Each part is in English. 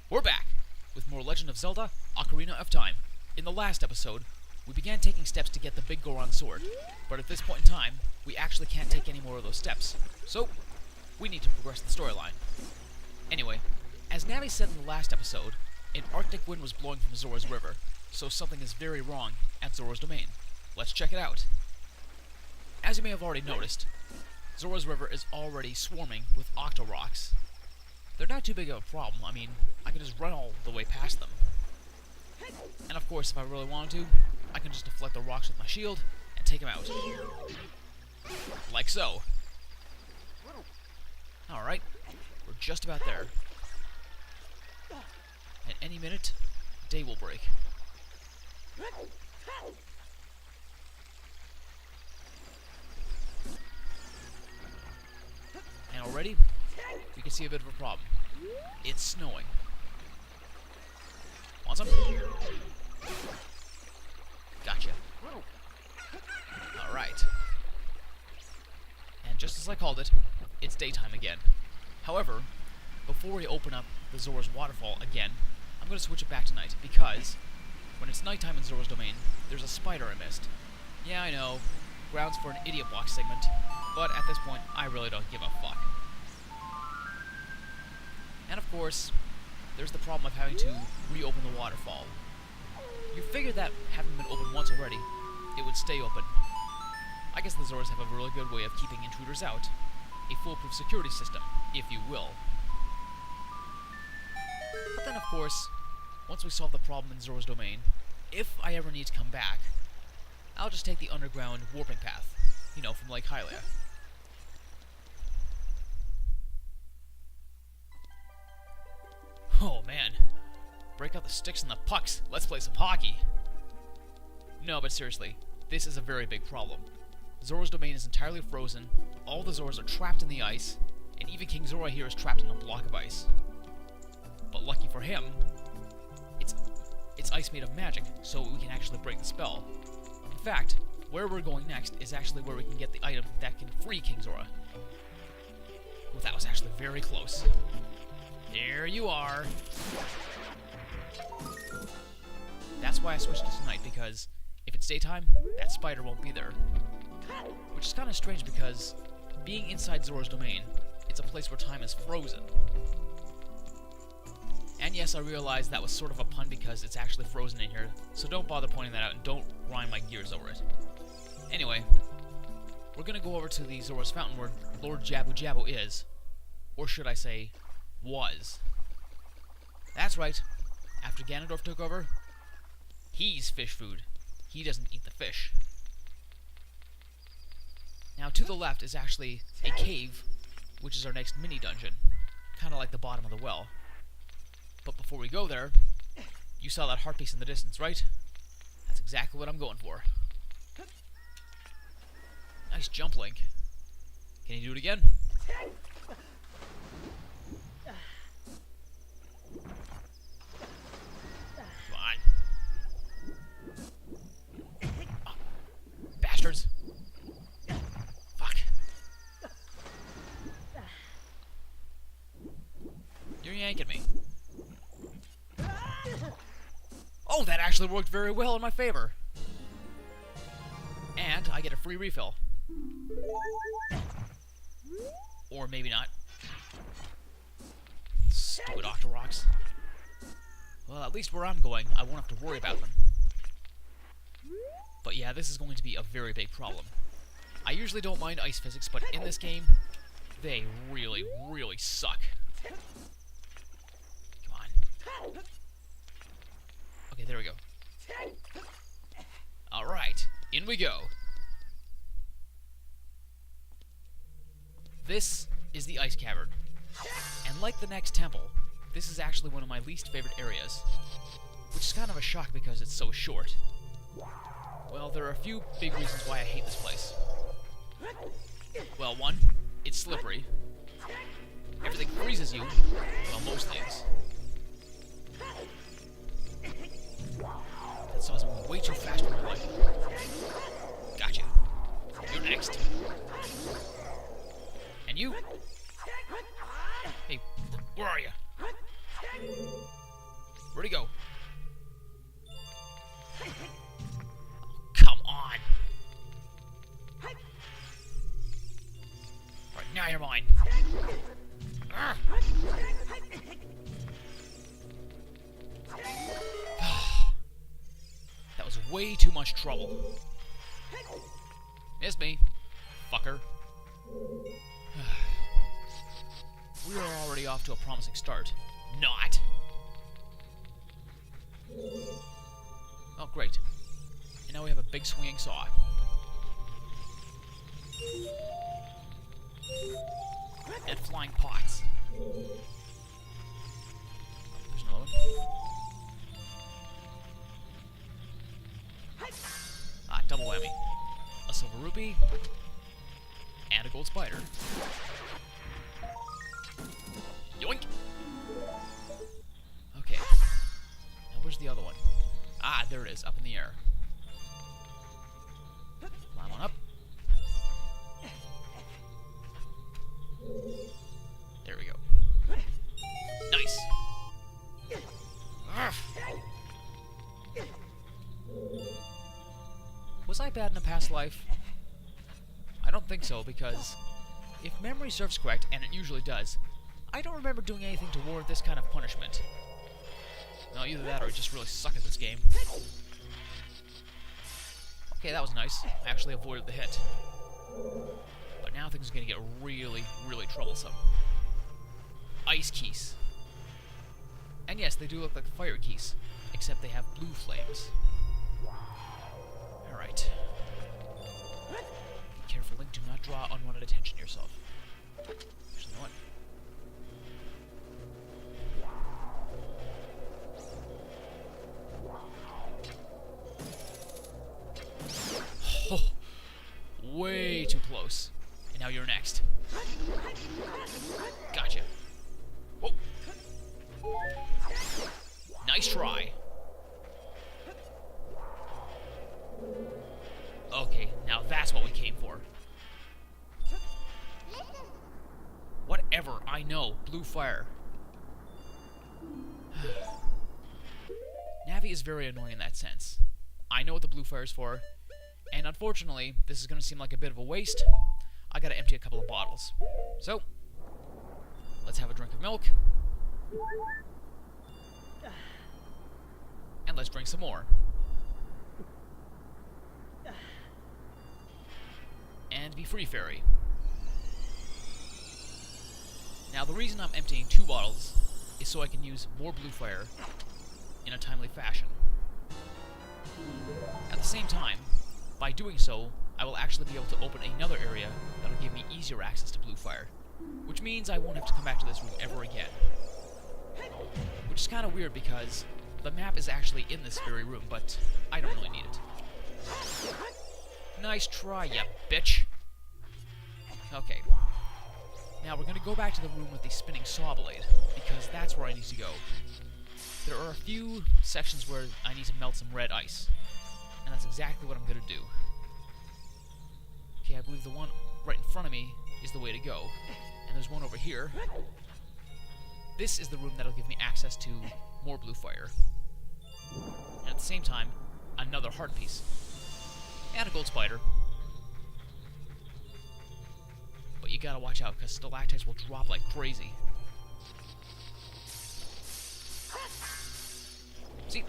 We're back with more Legend of Zelda Ocarina of Time. In the last episode, we began taking steps to get the Biggoron sword, but at this point in time, we actually can't take any more of those steps, so we need to progress the storyline. Anyway, as Navi said in the last episode, an Arctic wind was blowing from Zora's river, so something is very wrong at Zora's domain. Let's check it out. As you may have already noticed, Zora's river is already swarming with Octorocks. They're not too big of a problem. I mean, I can just run all the way past them. And of course, if I really wanted to, I can just deflect the rocks with my shield and take them out. Like so. Alright, we're just about there. At any minute, day will break. And already, we can see a bit of a problem. It's snowing. Want some? Gotcha. Alright. And just as I called it, it's daytime again. However, before we open up the Zora's waterfall again, I'm going to switch it back to night, because when it's nighttime in Zora's domain, there's a spider I missed. Yeah, I know, grounds for an idiot block segment, but at this point, I really don't give a fuck. And of course, there's the problem of having to reopen the waterfall. You figure that having been opened once already, it would stay open. I guess the Zoras have a really good way of keeping intruders out. A foolproof security system, if you will. But then of course, once we solve the problem in Zora's domain, if I ever need to come back, I'll just take the underground warping path, you know, from Lake Hylia. Oh man, break out the sticks and the pucks, let's play some hockey! No, but seriously, this is a very big problem. Zora's domain is entirely frozen, all the Zoras are trapped in the ice, and even King Zora here is trapped in a block of ice. But lucky for him, it's ice made of magic, so we can actually break the spell. In fact, where we're going next is actually where we can get the item that can free King Zora. Well, that was actually very close. There you are! That's why I switched it to night, because if it's daytime, that spider won't be there. Which is kind of strange because, being inside Zora's domain, it's a place where time is frozen. And yes, I realize that was sort of a pun because it's actually frozen in here, so don't bother pointing that out and don't grind my gears over it. Anyway, we're gonna go over to the Zora's Fountain where Lord Jabu Jabu is. Or should I say, was. That's right. After Ganondorf took over, he's fish food. He doesn't eat the fish. Now, to the left is actually a cave, which is our next mini-dungeon. Kind of like the bottom of the well. But before we go there, you saw that heart piece in the distance, right? That's exactly what I'm going for. Nice jump, Link. Can you do it again? Come on. Oh, bastards. Fuck. You're yanking me. Oh, that actually worked very well in my favor. And I get a free refill. Or maybe not. Stupid Octorocks. Well, at least where I'm going, I won't have to worry about them. But yeah, this is going to be a very big problem. I usually don't mind ice physics, but in this game, they really, really suck. Come on. Okay, there we go. Alright, in we go. This is the Ice Cavern. And like the next temple, this is actually one of my least favorite areas. Which is kind of a shock because it's so short. Well, there are a few big reasons why I hate this place. Well, one, it's slippery. Everything freezes you. Well, most things. That saw's moving way too fast for my life. Gotcha. You're next. And you? Hey, where are you? Where'd he go? Come on! Right, now you're mine. Arrgh. That was way too much trouble. Missed me, fucker. We are already off to a promising start. Not! Oh, great. And now we have a big swinging saw. And flying pots. There's another one. Ah, double whammy. A silver rupee. And a gold spider. Yoink! Okay. Now where's the other one? Ah, there it is, up in the air. Climb on up. There we go. Nice! Urgh. Was I bad in a past life? I don't think so, because if memory serves correct, and it usually does, I don't remember doing anything to warrant this kind of punishment. No, either that or I just really suck at this game. Okay, that was nice. I actually avoided the hit. But now things are going to get really, really troublesome. Ice keys. And yes, they do look like fire keys, except they have blue flames. Alright. Be careful, Link. Do not draw unwanted attention to yourself. Actually, you know what? Oh, way too close. And now you're next. Gotcha. Whoa. Nice try. Okay, now that's what we came for. Whatever, I know. Blue fire. Navi is very annoying in that sense. I know what the blue fire is for, and unfortunately, this is going to seem like a bit of a waste. I gotta empty a couple of bottles. So, let's have a drink of milk. And let's drink some more. And be free, fairy. Now, the reason I'm emptying 2 bottles is so I can use more blue fire in a timely fashion. At the same time, by doing so, I will actually be able to open another area that'll give me easier access to blue fire, which means I won't have to come back to this room ever again. Which is kind of weird because the map is actually in this very room, but I don't really need it. Nice try, ya bitch! Okay. Now we're going to go back to the room with the spinning saw blade, because that's where I need to go. There are a few sections where I need to melt some red ice, and that's exactly what I'm going to do. Okay, I believe the one right in front of me is the way to go, and there's one over here. This is the room that'll give me access to more blue fire. And at the same time, another heart piece. And a gold spider. But you gotta watch out, because stalactites will drop like crazy. See?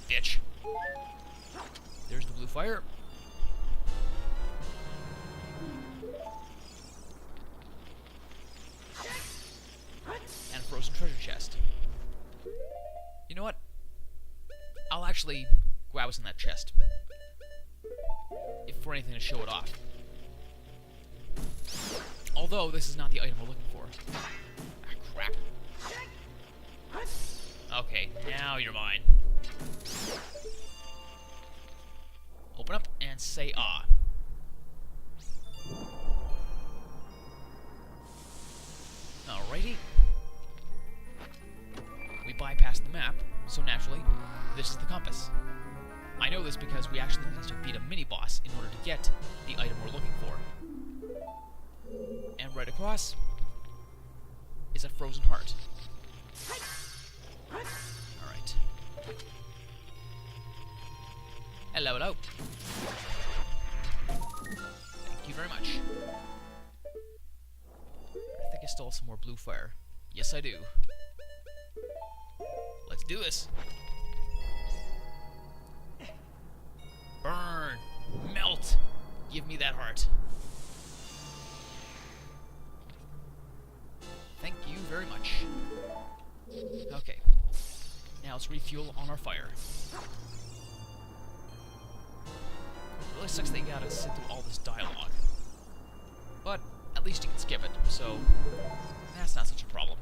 Bitch. There's the blue fire. And a frozen treasure chest. You know what? I'll actually grab what's in that chest. If for anything to show it off. Although, this is not the item we're looking for. Ah, crap. Okay, now you're mine. Open up and say ah. Alrighty. We bypassed the map, so naturally, this is the compass. I know this because we actually need to beat a mini-boss in order to get the item we're looking for. And right across is a frozen heart. Hello, hello. Thank you very much. I think I still have some more blue fire. Yes, I do. Let's do this. Burn! Melt! Give me that heart. Thank you very much. Okay. Now let's refuel on our fire. It really sucks that you gotta sit through all this dialogue. But at least you can skip it, so that's not such a problem.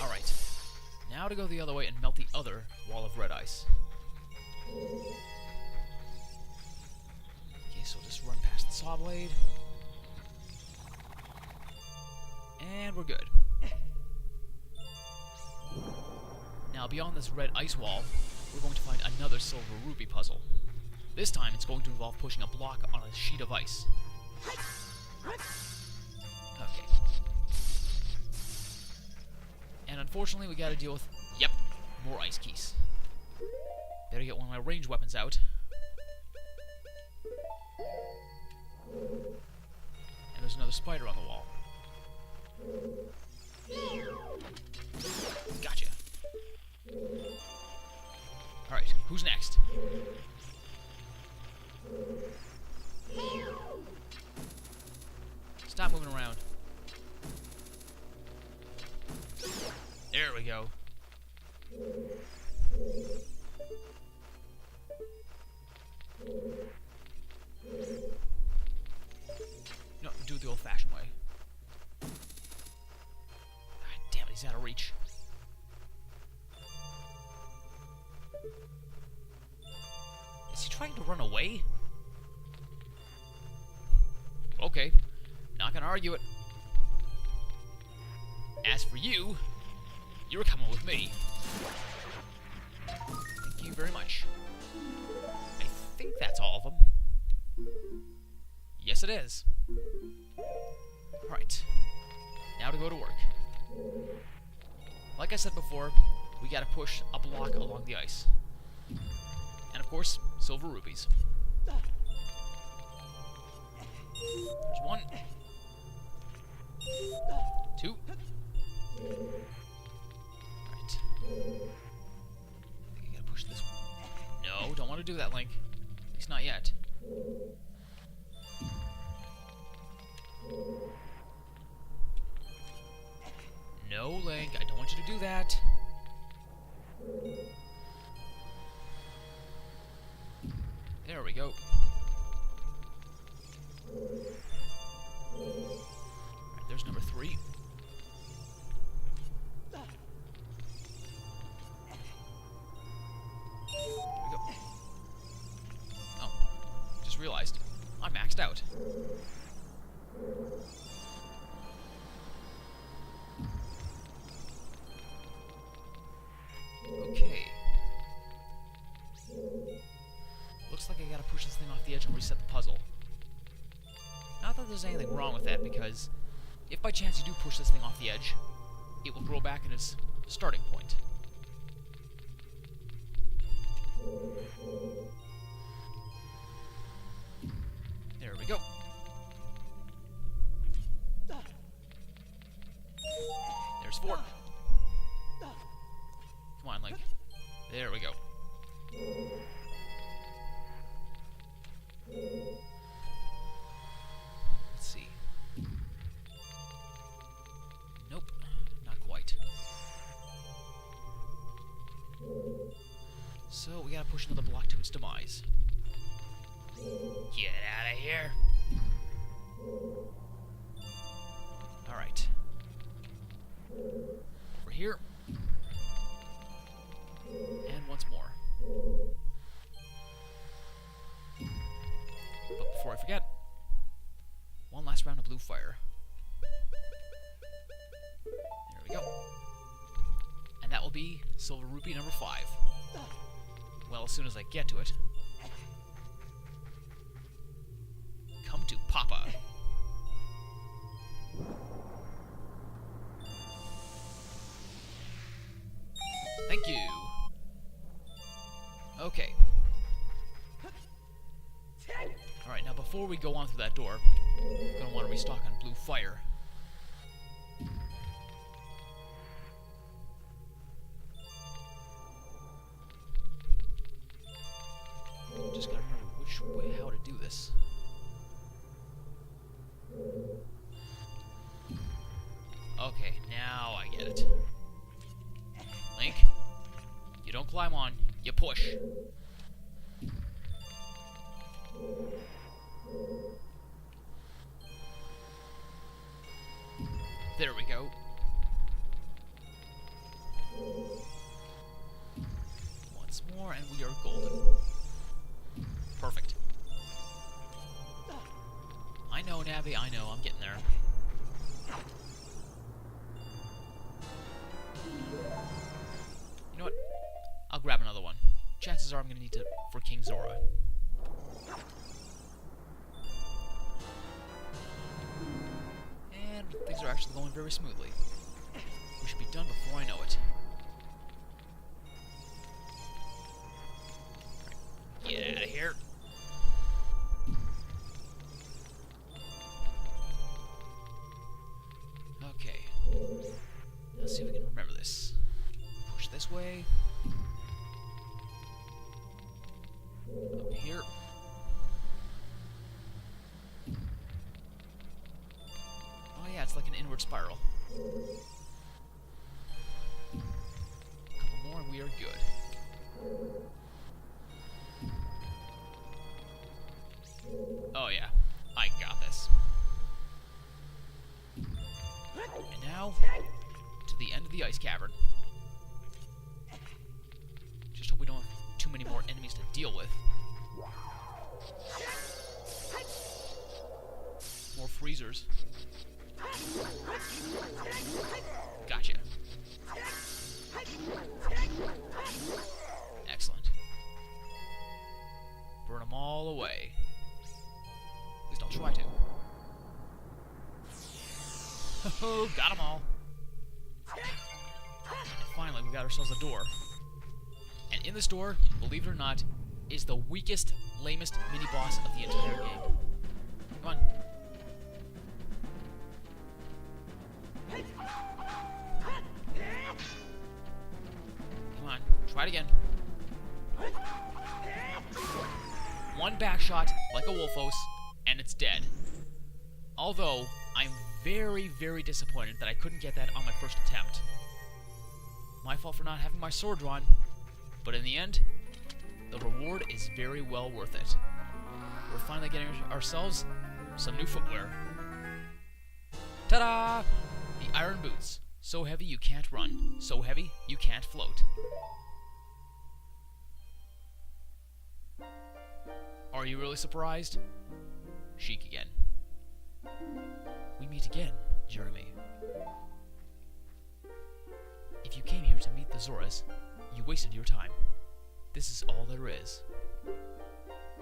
Alright. Now to go the other way and melt the other wall of red ice. Okay, so just run past the saw blade. And we're good. Now, beyond this red ice wall, we're going to find another silver rupee puzzle. This time, it's going to involve pushing a block on a sheet of ice. Okay. And unfortunately, we gotta deal with, yep, more ice keys. Better get one of my ranged weapons out. And there's another spider on the wall. Gotcha. Alright, who's next? Stop moving around. There we go. No, do it the old-fashioned way. God damn it, he's out of reach. Is he trying to run away? Okay, not gonna argue it. As for you, you're coming with me. Thank you very much. I think that's all of them. Yes, it is. Alright. Now to go to work. Like I said before, we gotta push a block along the ice. And of course, silver rupees. There's one. Two. Right. I think I gotta push this one. No, don't want to do that, Link. At least not yet. No, Link, I don't want you to do that. There we go. Right, there's number 3. There we go. Oh, just realized. I'm maxed out. Okay. Looks like I gotta push this thing off the edge and reset the puzzle. Not that there's anything wrong with that, because if by chance you do push this thing off the edge, it will grow back in its starting point. There we go. There's 4. Come on, Link. There we go. Let's see. Nope, not quite. So we gotta push another block to its demise. Get out of here. Alright. Over here. And once more. But before I forget, one last round of blue fire. There we go. And that will be silver rupee number 5. Well, as soon as I get to it. Come to Papa. Thank you. before we go on through that door, I'm gonna want to restock on blue fire. Just gotta remember which way, how to do this. Okay, now I get it. Link, you don't climb on, you push. There we go. Once more, and we are golden. Perfect. I know, Navi, I know, I'm getting there. You know what? I'll grab another one. Chances are I'm gonna need it for King Zora. And things are actually going very smoothly. We should be done before I know it. Right. Get out of here. Okay. Let's see if we can remember this. Push this way. Up here. Oh yeah, it's like an inward spiral. A couple more and we are good. Oh yeah, I got this. And now, to the end of the ice cavern. Just hope we don't have too many more enemies to deal with. More freezers. Gotcha. Excellent. Burn them all away. At least I'll try to. Oh, got them all. And finally, we got ourselves a door. And in this door, believe it or not, is the weakest, lamest mini-boss of the entire game. Come on. Come on, try it again. One back shot, like a Wolfos, and it's dead. Although, I'm very, very disappointed that I couldn't get that on my first attempt. My fault for not having my sword drawn, but in the end, the reward is very well worth it. We're finally getting ourselves some new footwear. Ta-da! The iron boots. So heavy you can't run. So heavy you can't float. Are you really surprised? Sheik again. We meet again, Jeremy. If you came here to meet the Zoras, you wasted your time. This is all there is.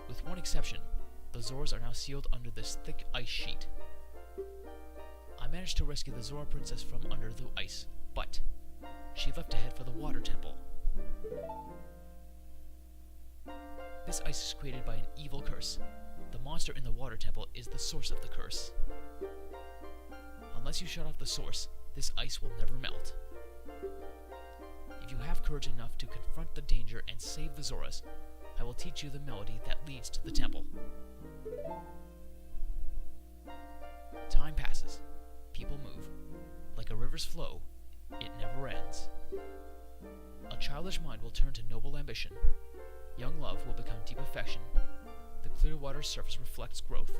With one exception, the Zoras are now sealed under this thick ice sheet. I managed to rescue the Zora princess from under the ice, but she left to head for the water temple. This ice is created by an evil curse. The monster in the water temple is the source of the curse. Unless you shut off the source, this ice will never melt. If you have courage enough to confront the danger and save the Zoras, I will teach you the melody that leads to the temple. Time passes. People move. Like a river's flow, it never ends. A childish mind will turn to noble ambition. Young love will become deep affection. The clear water's surface reflects growth.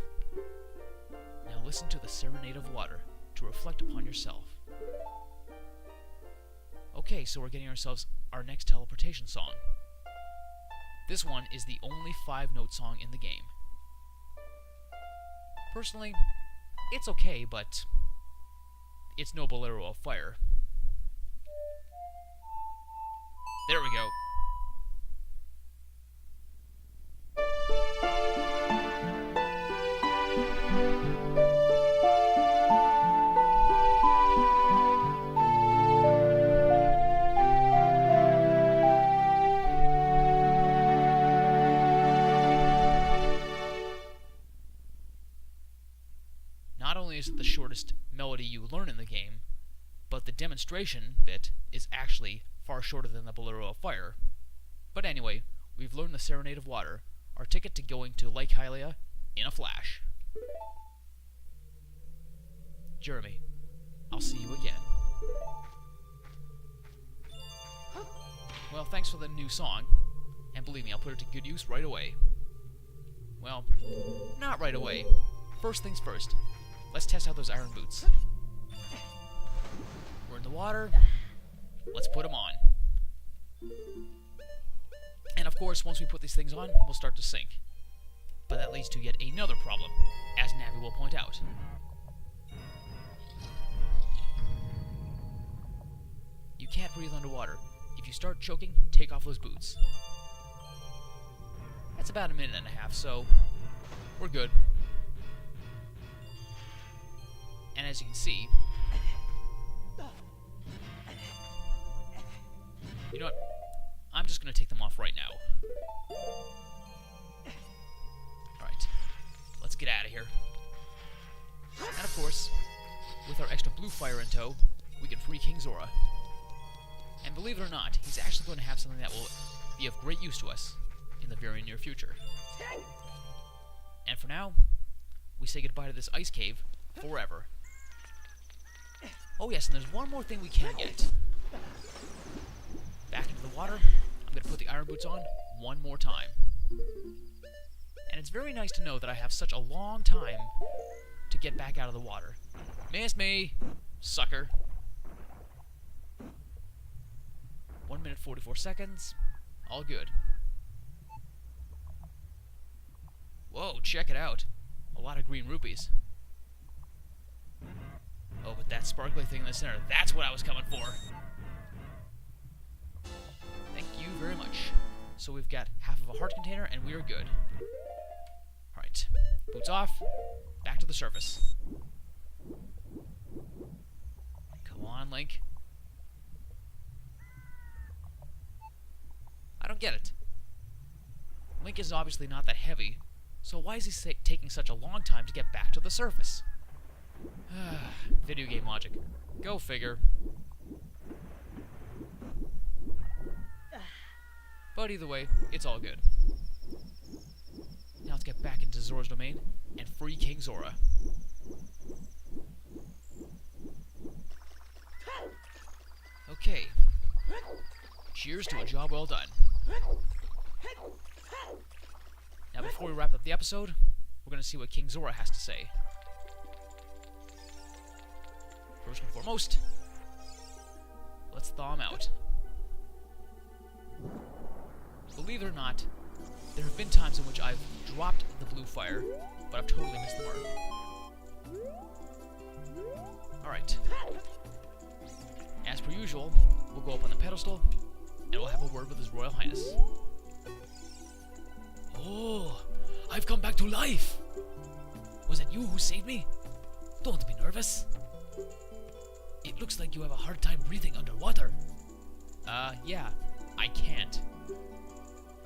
Now listen to the serenade of water to reflect upon yourself. Okay, so we're getting ourselves our next teleportation song. This one is the only 5-note song in the game. Personally, it's okay, but it's no Bolero of Fire. There we go. is it the shortest melody you learn in the game, but the demonstration bit is actually far shorter than the Bolero of Fire. But anyway, we've learned the Serenade of Water, our ticket to going to Lake Hylia in a flash. Jeremy, I'll see you again. Well, thanks for the new song, and believe me, I'll put it to good use right away. Well, not right away. First things first, let's test out those iron boots. We're in the water, let's put them on. And of course, once we put these things on, we'll start to sink. But that leads to yet another problem, as Navi will point out. You can't breathe underwater. If you start choking, take off those boots. That's about a minute and a half, so we're good. And as you can see, you know what? I'm just going to take them off right now. Alright, let's get out of here. And of course, with our extra blue fire in tow, we can free King Zora. And believe it or not, he's actually going to have something that will be of great use to us in the very near future. And for now, we say goodbye to this ice cave forever. Oh yes, and there's one more thing we can get. Back into the water, I'm going to put the iron boots on one more time. And it's very nice to know that I have such a long time to get back out of the water. Miss me, sucker. 1 minute 44 seconds. All good. Whoa, check it out. A lot of green rupees. Oh, but that sparkly thing in the center, that's what I was coming for. Thank you very much. So we've got half of a heart container, and we are good. Alright, boots off, back to the surface. Come on, Link. I don't get it. Link is obviously not that heavy, so why is he taking such a long time to get back to the surface? Video game logic. Go figure. But either way, it's all good. Now let's get back into Zora's domain and free King Zora. Okay. Cheers to a job well done. Now before we wrap up the episode, we're going to see what King Zora has to say. First and foremost, let's thaw him out. Believe it or not, there have been times in which I've dropped the blue fire, but I've totally missed the mark. Alright. As per usual, we'll go up on the pedestal, and we'll have a word with His Royal Highness. Oh, I've come back to life! Was it you who saved me? Don't be nervous. It looks like you have a hard time breathing underwater. Yeah, I can't.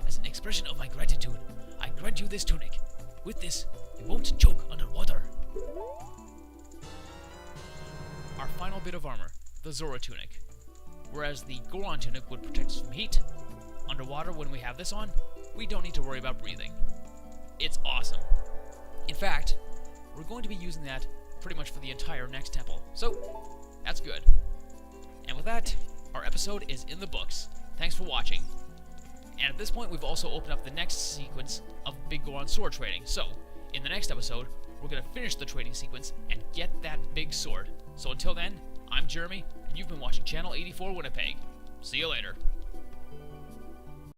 As an expression of my gratitude, I grant you this tunic. With this, you won't choke underwater. Our final bit of armor, the Zora tunic. Whereas the Goron tunic would protect us from heat, underwater when we have this on, we don't need to worry about breathing. It's awesome. In fact, we're going to be using that pretty much for the entire next temple, so that's good. And with that, our episode is in the books. Thanks for watching. And at this point, we've also opened up the next sequence of Biggoron sword trading. So, in the next episode, we're going to finish the trading sequence and get that big sword. So until then, I'm Jeremy, and you've been watching Channel 84 Winnipeg. See you later.